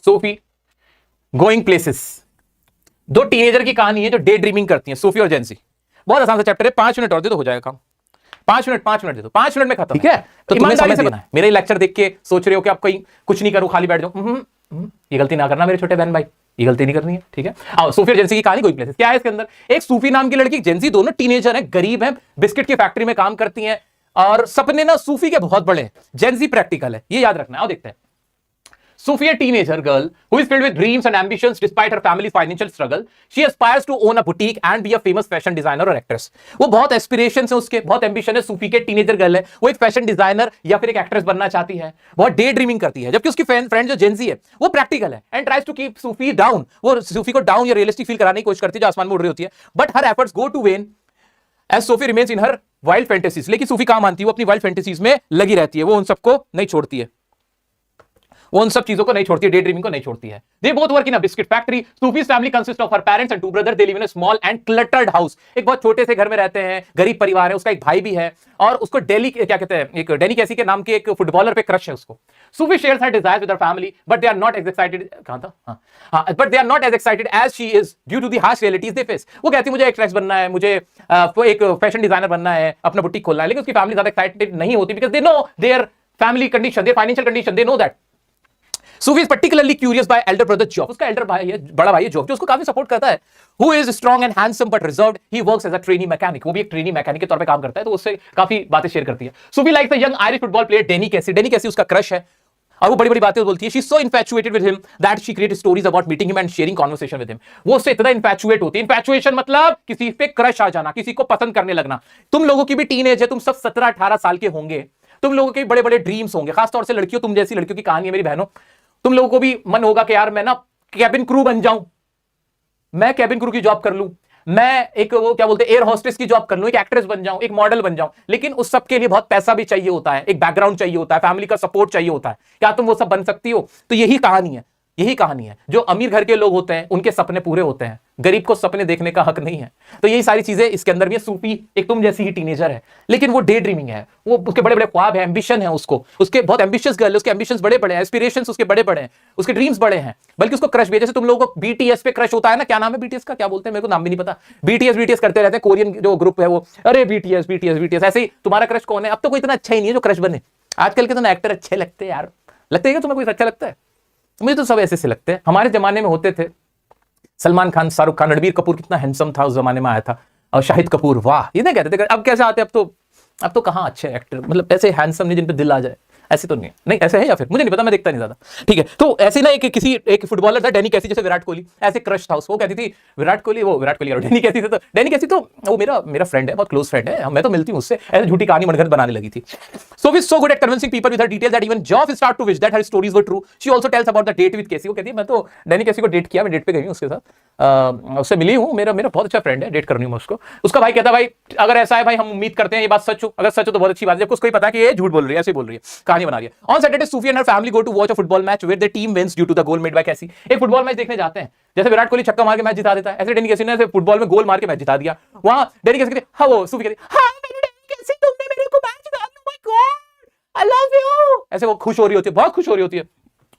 Sophie going places. दो teenager की कहानी है जो डे ड्रीमिंग करती हैं, सोफी और जेंसी। बहुत आसान सा चैप्टर है, 5 मिनट और दे तो हो जाएगा काम। 5 मिनट दे दो, 5 मिनट में खत्म। ठीक है, तो तुम्हें समझ से बना है। मेरा लेक्चर देख के सोच रहे हो कि आप कहीं कुछ नहीं करूं, खाली बैठ जाऊं, ये गलती ना करना मेरे छोटे बहन भाई, ये गलती नहीं करनी है। ठीक है, आओ सोफी और जेंसी की कहानी गोइंग प्लेसेस। क्या है इसके अंदर? एक सूफी नाम की लड़की, जेंसी, दोनों टीनेजर हैं, गरीब हैं, बिस्किट की फैक्ट्री में काम करती हैं और सपने ना सूफी के बहुत बड़े हैं, जेंसी प्रैक्टिकल है, ये याद रखना है। आओ देखते हैं। Sophie, a teenager girl who is filled with dreams and ambitions despite her family's financial struggle. She aspires to own a boutique and be a famous fashion designer or actress. वो बहुत एस्पिरेशंस है उसके, बहुत ambition है। सूफी के teenager girl है, वो एक फैशन डिजाइनर या फिर एक एक्ट्रेस बनना चाहती है, बहुत डे ड्रीमिंग करती है। जबकि उसकी फ्रेंड जो जेंसी है वो प्रैक्टिकल है and tries to keep Sophie down. वो सूफी को डाउन या रियलिस्टिक फील कराने की कोशिश करती है जो आसमान में उड़ रही होती है। But her efforts go to vain as Sophie remains in her wild fantasies. लेकिन सूफी कहां मानती है, वो अपनी वाइल्ड फैंटेसीज में लगी रहती है, वो उन सबको नहीं छोड़ती है, वो उन सब चीजों को नहीं छोड़ती है, डे ड्रीमिंग को नहीं छोड़ती है। They both work in a biscuit factory. Sophie's family consists of her parents and 2 brothers. They live in a small and cluttered house. एक बहुत छोटे से घर में रहते हैं, गरीब परिवार है, उसका एक भाई भी है और उसको क्या कहते हैं, एक डेनी कैसी के नाम के एक फुटबॉलर पे क्रश है उसको। Sophie shares her desires with her family, but they are not as excited. कहां था? But they are not as excited as she is due to the harsh realities they face. वो कहती है मुझे actress बनना है, मुझे एक फैशन डिजाइनर बनना है, अपना बुटीक खोलना है, लेकिन उसकी फैमिली ज्यादा एक्साइटेड नहीं होती because they know their family condition, their financial condition, they know that. Sophie is particularly curious by elder brother Geoff. उसका elder भाई है, बड़ा भाई है Geoff, जो उसको काफी सपोर्ट करता है। Who is strong and handsome but reserved. He works as a trainee mechanic. वो भी एक ट्रेनी मैकेनिक के तौर पे काम करता है, तो उससे काफी बातें शेयर करती है। Sophie likes the young Irish football player Danny Casey. Danny Casey उसका क्रश है और वो बड़ी बड़ी बातें बोलती है। She's so infatuated with him that she creates stories about meeting him and sharing conversation with him. वो उससे इतना इन्फैचुएट होती है। इन्फैचुएशन मतलब किसी पे क्रश आ जाना, किसी को पसंद करने लगना। तुम लोगों की भी टीनेज है, तुम सब 17-18 साल के होंगे, तुम लोगों के बड़े बड़े ड्रीम्स होंगे, खासतौर से लड़कियों, तुम जैसी लड़कियों की कहानी है मेरी बहनों। तुम लोगों को भी मन होगा कि यार मैं ना कैबिन क्रू बन जाऊं, मैं कैबिन क्रू की जॉब कर लूं, मैं एक वो क्या बोलते हैं एयर होस्टेस की जॉब कर लूं, एक एक्ट्रेस बन जाऊं, एक मॉडल बन जाऊं। लेकिन उस सब के लिए बहुत पैसा भी चाहिए होता है, एक बैकग्राउंड चाहिए होता है, फैमिली का सपोर्ट चाहिए होता है। क्या तुम वो सब बन सकती हो? तो यही कहानी है, यही कहानी है। जो अमीर घर के लोग होते हैं उनके सपने पूरे होते हैं, गरीब को सपने देखने का हक नहीं है। तो यही सारी चीजें इसके अंदर भी है। सूफी एक तुम जैसी ही टीनेजर है, लेकिन वो डे ड्रीमिंग है, वो उसके बड़े बड़े ख्वाब है, एम्बिशन है उसको, उसके बहुत एम्बिशियस गर्ल है, उसके एम्बिशंस बड़े बड़े हैं, एस्पिरेशंस उसके बड़े बड़े हैं, उसके ड्रीम्स बड़े हैं। बल्कि उसको क्रश भी है, जैसे तुम लोगों को बीटीएस पे क्रश होता है ना, क्या नाम है बीटीएस का, क्या बोलते हैं मेरे को नाम भी नहीं पता, बीटीएस करते रहते हैं, कोरियन जो ग्रुप है वो, अरे बीटीएस। ऐसे ही तुम्हारा क्रश कौन है? अब तो कोई इतना अच्छा ही नहीं है जो क्रश बने। आजकल के तो एक्टर अच्छे लगते हैं यार, लगते हैं क्या तुम्हें कोई अच्छा लगता है? मुझे तो सब ऐसे से लगते हैं। हमारे जमाने में होते थे सलमान खान, शाहरुख खान, रणबीर कपूर कितना हैंडसम था उस जमाने में आया था, और शाहिद कपूर, वाह, ये नहीं कहते थे। अब कैसे आते? अब तो कहाँ अच्छे एक्टर, मतलब ऐसे हैंडसम नहीं जिन पे दिल आ जाए, ऐसे तो नहीं ऐसे है या फिर मुझे नहीं पता, मैं देखता नहीं ज्यादा। ठीक है, तो ऐसे ना एक फुटबॉलर था डेनी कैसी, जैसे विराट कोहली, ऐसे क्रश था उसको। कहती थी विराट कोहली और डेनी कैसी तो वो मेरा फ्रेंड है, बहुत क्लोज फ्रेंड है, मैं तो मिलती हूँ उससे, ऐसे झूठी कहानी मनगढ़ंत बनाने लगी थी। Sophie is so good at convincing people with her details that even Geoff start to wish that her stories were true. She also tells about the date with Casey. वो कहती है मैं तो डेनी कैसी को डेट किया, मैं डेट पे गई हूँ उसके साथ, उससे मिली हूँ, मेरा बहुत अच्छा फ्रेंड है, डेट करनी हूँ उसको। उसका भाई कहता है भाई अगर ऐसा है भाई, हम उम्मीद करते हैं ये बात सच हो, अगर सच हो तो बहुत अच्छी बात है, जबकि उसको ही पता है कि ये झूठ बोल रही है, ऐसे बोल रही है, कहानी बना रही है। On Saturday, Sophie and her family go to watch a football match where their team wins due to the goal made by Casey. एक फुटबॉल मैच देखने जाते हैं, जैसे विराट कोहली छक्का मार के मैच जिता देता है, ऐसे डेनी कैसी ने फुटबॉल में गोल मार के मैच जिता दिया। वहां डेनी कैसी कहती हाँ, वो सूफी कहती हाँ मेरी डेनी कैसी, तुमने मेरे को मैच जिता दिया, my God I love you, ऐसे वो खुश हो रही होती है, बहुत खुश हो रही होती है।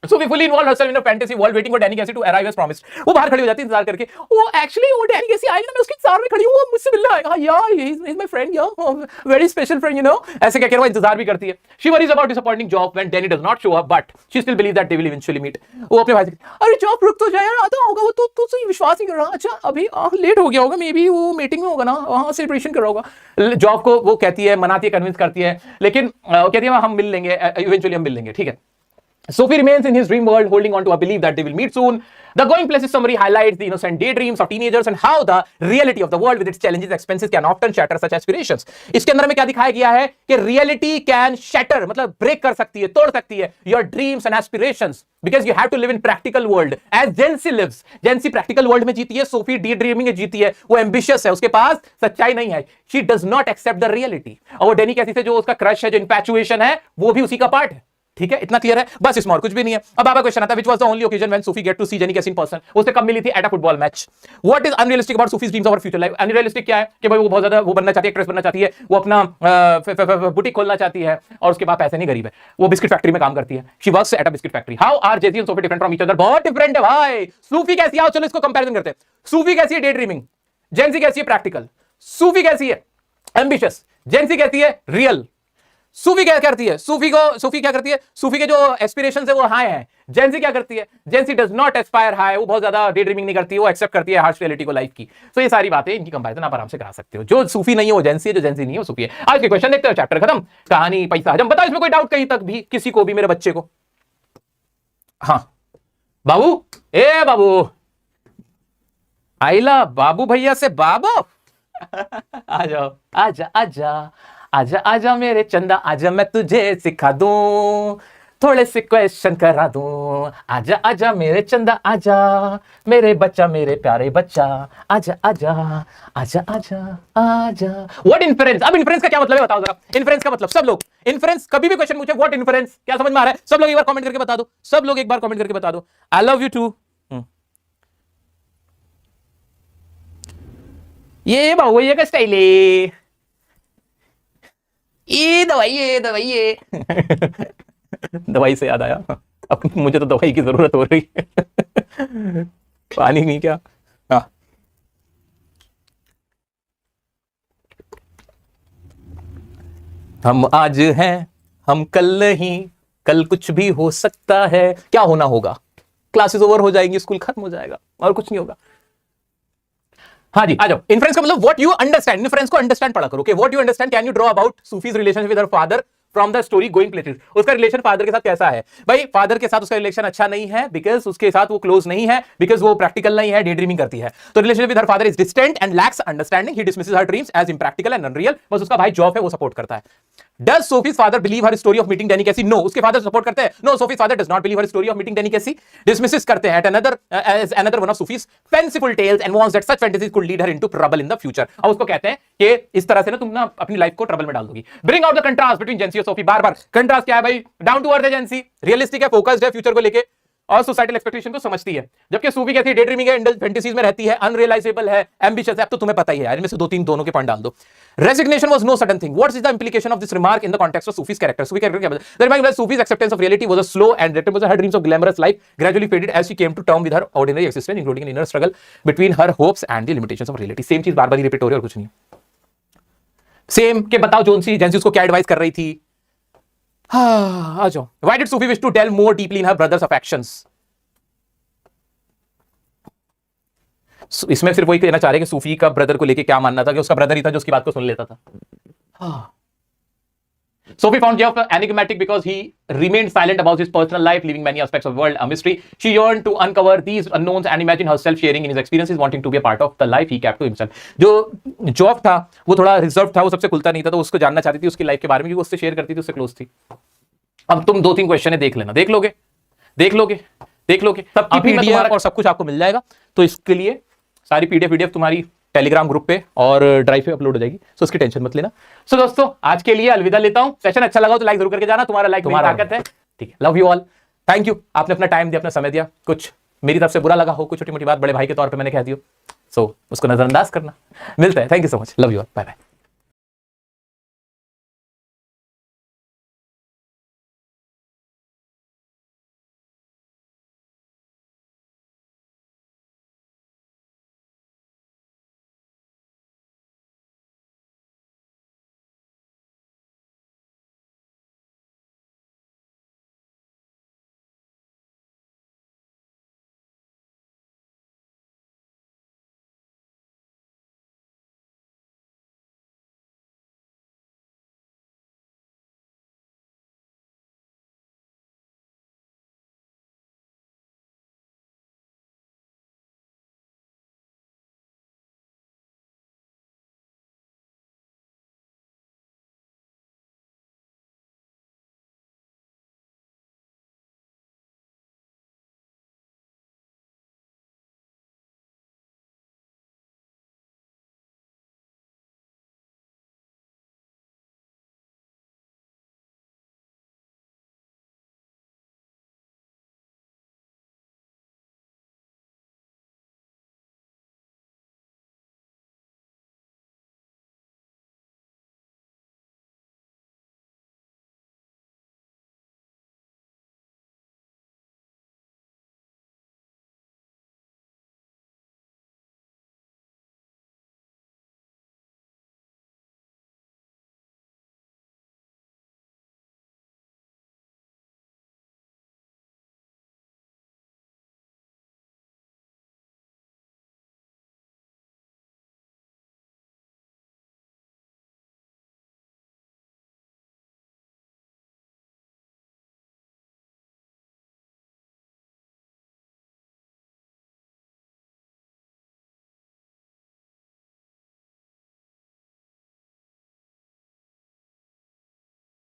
Sophie fully involved herself in a fantasy world, waiting for Danny Casey to arrive as promised. वो बाहर खड़ी हो जाती है इंतजार करके, वो Danny Casey आएगा ना, मैं उसके इंतजार में खड़ी हूँ, वो मुझसे मिलने आएगा, yeah, he's my friend, yeah, very special friend, you know, ऐसे क्या कह रहा है, इंतजार भी करती है। She worries about disappointing Geoff when Danny does not show up, but she still believes that they will eventually meet. वो अपने भाई से अरे Geoff रुक तो जाए यार, आता होगा वो, तो विश्वास नहीं कर रहा, अच्छा अभी लेट हो गया होगा, मे बी वो मीटिंग में होगा ना, वहाँ सेलिब्रेशन कर रहा होगा। Geoff को वो कहती है, मनाती है, कन्विंस करती है, लेकिन कहती है हम मिल लेंगे, इवेंचुअली हम मिल लेंगे, ठीक है। Sophie remains in his dream world, holding on to a belief that they will meet soon. The Going Places summary highlights the innocent daydreams of teenagers and how the reality of the world with its challenges and expenses can often shatter such aspirations. इसके अंदर में क्या दिखाया गया है कि reality can shatter, मतलब break कर सकती है, तोड़ सकती है your dreams and aspirations because you have to live in practical world as Jency lives. Jency practical world में जीती है, Sophie daydreaming में जीती है, वो ambitious है, उसके पास सच्चाई नहीं है, she does not accept the reality. और वो डेनी कैसी से जो उसका crush है, जो infatuation है, वो भी उसी का part है, ठीक है, इतना क्लियर है, बस इसमें और कुछ भी नहीं है। अब बाबा क्वेश्चन आता है, which was the only occasion when Sophie get to see Jenny Casey in person? उसे कब मिली थी? At a football match. What is unrealistic about Sophie's dreams of future life? Unrealistic क्या है कि भाई वो बहुत ज्यादा वो बनना चाहती है, एक्ट्रेस बनना चाहती है, वो अपना बुटीक खोलना चाहती है और उसके बाद पैसे नहीं, गरीब है, वो बिस्किट फैक्ट्री में काम करती है, she works at a biscuit factory. How are जेजी and Sophie different from each other? बहुत डिफरेंट है भाई। सूफी कैसी है, चलो इसको कंपैरिजन करते हैं। सूफी कैसी है? Day dreaming. जेंसी कैसी है? प्रैक्टिकल। सूफी कैसी है? एम्बिशियस। जेंसी कैसी है? रियल। सूफी क्या करती है? सूफी क्या करती है? सूफी के जो एस्पिरेशन है वो हाई है। जेंसी क्या करती है? जेंसी डज नॉट एस्पायर हाई, वो बहुत ज्यादा डे ड्रीमिंग नहीं करती है, वो एक्सेप्ट करती है हार्श रियलिटी को लाइफ की। तो ये सारी बातें, इनकी कंपैरिजन आप आराम से करा सकते हो। जो सूफी नहीं है वो जेंसी है, जो जेंसी नहीं है वो सूफी है। आज के क्वेश्चन देखते हो, चैप्टर खत्म, कहानी पैसा हजम। बताओ इसमें कोई डाउट कहीं तक भी, किसी को भी, मेरे बच्चे को? हाँ बाबू, ए बाबू, आइला बाबू भैया से बाबू आ जाओ, आजा आजा आजा आजा मेरे चंदा, आजा मैं तुझे सिखा दूं, थोड़े से क्वेश्चन करा दूं। आजा आजा मेरे चंदा, आजा मेरे बच्चा, मेरे प्यारे बच्चा, आजा आजा आजा आजा आजा। What inference? अब इन्फरेंस का क्या मतलब है बताओ जरा। इन्फरेंस का मतलब, सब लोग इन्फरेंस कभी भी क्वेश्चन पूछे, व्हाट इन्फरेंस, क्या समझ में आ रहा है? सब लोग एक बार कमेंट करके बता दो, सब लोग एक बार कमेंट करके बता दो। I love you too. ये बाबू ये का स्टाइल है, ये दवाई दवाई से याद आया, अब मुझे तो दवाई की जरूरत हो रही है। पानी नहीं क्या? हाँ, हम आज हैं, हम कल नहीं, कल कुछ भी हो सकता है। क्या होना होगा? क्लासेस ओवर हो जाएंगी, स्कूल खत्म हो जाएगा और कुछ नहीं होगा। हाँ जी, आ जाओ। इन्फ्रेंस का मतलब व्हाट यू अंडरस्टैंड। इन्फ्रेंस को अंडरस्टैंड पढ़ा करो। Okay, what you understand, can you draw about Sufis relationship with her father from the story going places. उसका रिलेशन फादर के साथ कैसा है? भाई फादर के साथ उसका रिलेशन अच्छा नहीं है, बिकॉज उसके साथ वो क्लोज नहीं है, बिकॉज वो प्रैक्टिकल नहीं है, डे ड्रीमिंग करती है। तो relationship with her father is distant and lacks understanding, he dismisses her dreams as impractical and unreal. बस उसका भाई जॉब है, वो सपोर्ट करता है। Does Sophie's father believe her story of meeting Danny Casey? No. उसके फादर सपोर्ट करते हैं? No. Sophie's father does not believe her story of meeting Danny Casey. Dismisses करते हैं as another one of Sophie's fanciful tales and warns that such fantasies could lead her into trouble in the future. अब उसको कहते हैं कि इस तरह से ना तुम ना अपनी लाइफ को ट्रबल में डाल दोगी। Bring out the contrast between Jancy और Sophie। बार-बार कंट्रास्ट क्या है भाई? डाउन टू अर्थ है Jancy, रियलिस्टिक है, फोकस्ड है फ्यूचर को लेके और सोसाइटल एक्सपेक्टेशन को समझती है, जबकि सूफी कैसी डे ड्रीमिंग है, इंडल्ज फैंटेसीज में रहती है, अनरियलाइजेबल है, एम्बिशियस है। अब तो तुम्हें पता ही है यार, इनमें से दोनों के पॉइंट डाल दो। Resignation was no sudden thing. What is the implication of this remark in the context of Sophie's character? Sophie character क्या मतलब? The remark that Sophie's acceptance of reality was a slow and detectable, her dreams of glamorous life gradually faded as she came to term with her ordinary existence, including an inner struggle between her hopes and the limitations of reality. Same चीज बार-बार repeat हो रही है और कुछ नहीं। Same के बताओ जेंसी उसको क्या एडवाइस कर रही थी? आ जाओ। Why did Sufi wish to delve more deeply in her brother's affections? इसमें सिर्फ वही कहना चाह रहे कि सूफी का ब्रदर को लेके क्या मानना था, कि उसका ब्रदर ही था जो उसकी बात को सुन लेता था। Sophie found Geoff enigmatic because he remained silent about his personal life, leaving many aspects of the world a mystery. She yearned to uncover these unknowns and imagine herself sharing in his experiences, wanting to be a part of the life he kept to himself. जो जॉफ था वो थोड़ा reserve था, वो सबसे खुलता नहीं था, तो उसको जानना चाहती थी उसकी लाइफ के बारे में, क्योंकि उससे शेयर करती थी, उससे क्लोज थी। अब तुम 2-3 क्वेश्चन है, देख लेना, देख लोगे सबकी पीडीएफ और सब कुछ आपको मिल जाएगा। तो इसके लिए सारी पीडीएफ तुम्हारी टेलीग्राम ग्रुप पे और ड्राइव पे अपलोड हो जाएगी, सो उसकी टेंशन मत लेना। सो दोस्तों आज के लिए अलविदा लेता हूं। सेशन अच्छा लगा तो लाइक जरूर करके जाना, तुम्हारा लाइक तुम्हारी ताकत है। ठीक है, love you all, thank you, आपने अपना टाइम दिया, अपना समय दिया। कुछ मेरी तरफ से बुरा लगा हो, कुछ छोटी मोटी बात बड़े भाई के तौर पे मैंने कह दी हो, सो उसको नजरअंदाज करना। मिलता है, thank you so much, love you all, bye bye.